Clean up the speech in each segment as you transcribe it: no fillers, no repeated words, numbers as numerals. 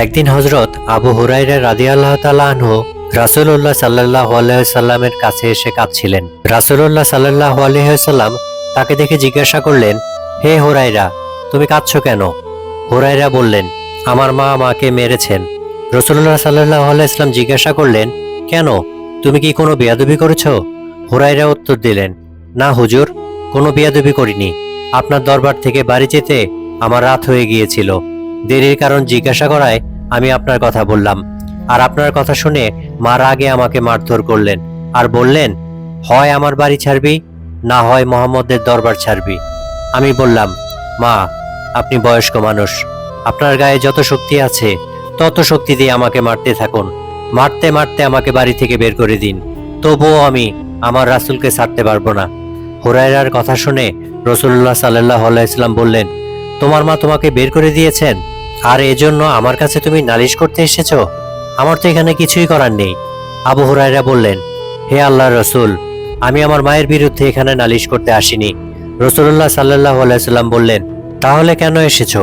একদিন হযরত আবু হুরায়রা রাদিয়াল্লাহু তাআলা আনহু রাসূলুল্লাহ সাল্লাল্লাহু আলাইহি সাল্লামের কাছে এসে কাঁদছিলেন। রাসূলুল্লাহ সাল্লাল্লাহু আলাইহি সাল্লাম তাকে দেখে জিজ্ঞাসা করলেন, হে হুরায়রা, তুমি কাঁদছো কেন? হুরায়রা বললেন, আমার মা আমাকে মেরেছেন। রাসূলুল্লাহ সাল্লাল্লাহু আলাইহি সাল্লাম জিজ্ঞাসা করলেন, কেন? তুমি কি কোনো বেয়াদবি করেছো? হুরায়রা উত্তর দিলেন, না হুজুর, কোনো বেয়াদবি করিনি। আপনার দরবার থেকে বাড়ি যেতে আমার রাত হয়ে গিয়েছিল। দেরির কারণ জিজ্ঞাসা করায় আমি আপনার কথা বললাম। আর আপনার কথা শুনে মা রাগে আমাকে মারধর করলেন আর বললেন, হয় আমার বাড়ি ছাড়বি, না হয় মুহাম্মদের দরবার ছাড়বি। আমি বললাম, মা, আপনি বয়স্ক মানুষ, আপনার গায়ে যত শক্তি আছে তত শক্তি দিয়ে আমাকে মারতে থাকুন। মারতে মারতে আমাকে বাড়ি থেকে বের করে দিন, তবুও আমি আমার রাসূলকে ছাড়তে পারবো না। হুরায়রার কথা শুনে রাসূলুল্লাহ সাল্লাল্লাহু আলাইহি সাল্লাম বললেন, তোমার মা তোমাকে বের করে দিয়েছেন, আর এজন্য আমার কাছে তুমি নালিশ করতে এসেছো? আমার তো এখানে কিছুই করার নেই। আবু হুরায়রা বললেন, হে আল্লাহর রাসূল, আমি আমার মায়ের বিরুদ্ধে এখানে নালিশ করতে আসিনি। রাসূলুল্লাহ সাল্লাল্লাহু আলাইহি সাল্লাম বললেন, তাহলে কেন এসেছো?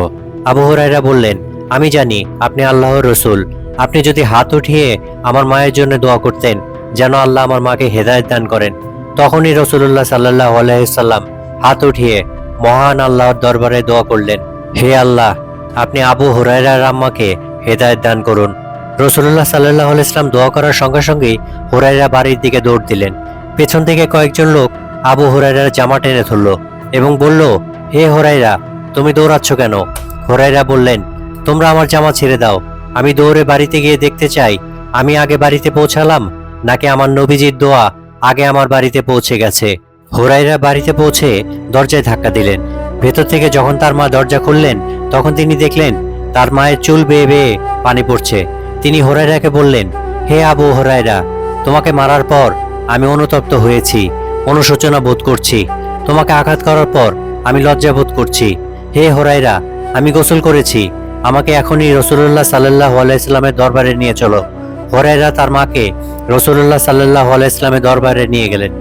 আবু হুরায়রা বললেন, আমি জানি আপনি আল্লাহর রাসূল। আপনি যদি হাত উঠিয়ে আমার মায়ের জন্য দোয়া করতেন যেন আল্লাহ আমার মাকে হেদায়েত দান করেন, তখনই রাসূলুল্লাহ সাল্লাল্লাহু আলাইহি সাল্লাম হাত উঠিয়ে মহান আল্লাহর দরবারে দোয়া করলেন, হে আল্লাহ, আপনি আবু হুরায়রার আম্মাকে হেদায়েত দান করুন। রাসূলুল্লাহ সাল্লাল্লাহু আলাইহি সাল্লাম দোয়া করার সঙ্গে সঙ্গেই হুরায়রা বাড়ির দিকে দৌড় দিলেন। পেছন থেকে কয়েকজন লোক আবু হুরায়রার জামা টেনে ধরল এবং বলল, হে হুরায়রা, তুমি দৌড়াচ্ছ কেন? হুরায়রা বললেন, তোমরা আমার জামা ছেড়ে দাও। আমি দৌড়ে বাড়িতে গিয়ে দেখতে চাই আমি আগে বাড়িতে পৌঁছালাম নাকি আমার নবীজির দোয়া আগে আমার বাড়িতে পৌঁছে গেছে। হুরায়রা বাড়িতে পৌঁছে দরজায় ধাক্কা দিলেন। ভেতর থেকে যখন তার মা দরজা খুললেন তখন তিনি দেখলেন তার মায়ের চুল বেয়ে বেয়ে পানি পড়ছে। তিনি হুরায়রাকে বললেন, হে আবু হুরায়রা, তোমাকে মারার পর আমি অনুতপ্ত হয়েছি, অনুশোচনা বোধ করছি। তোমাকে আঘাত করার পর আমি লজ্জা বোধ করছি। হে হুরায়রা, আমি গোসল করেছি, আমাকে এখনই রাসূলুল্লাহ সাল্লাল্লাহু আলাইহি সাল্লামের দরবারে নিয়ে চলো। হুরায়রা তার মাকে রাসূলুল্লাহ সাল্লাল্লাহু আলাইহি সাল্লামের দরবারে নিয়ে গেলেন।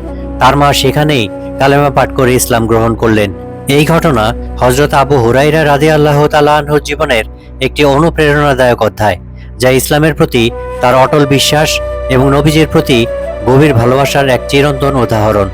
তার মা সেখানেই কালেমা পাঠ করে ইসলাম গ্রহণ করলেন। এই ঘটনা হযরত আবু হুরায়রা রাদিয়াল্লাহু তাআলা আনহুর জীবনের একটি অনুপ্রেরণাদায়ক অধ্যায়, যা ইসলামের প্রতি তার অটল বিশ্বাস এবং নবীজির প্রতি গভীর ভালোবাসার এক চিরন্তন উদাহরণ।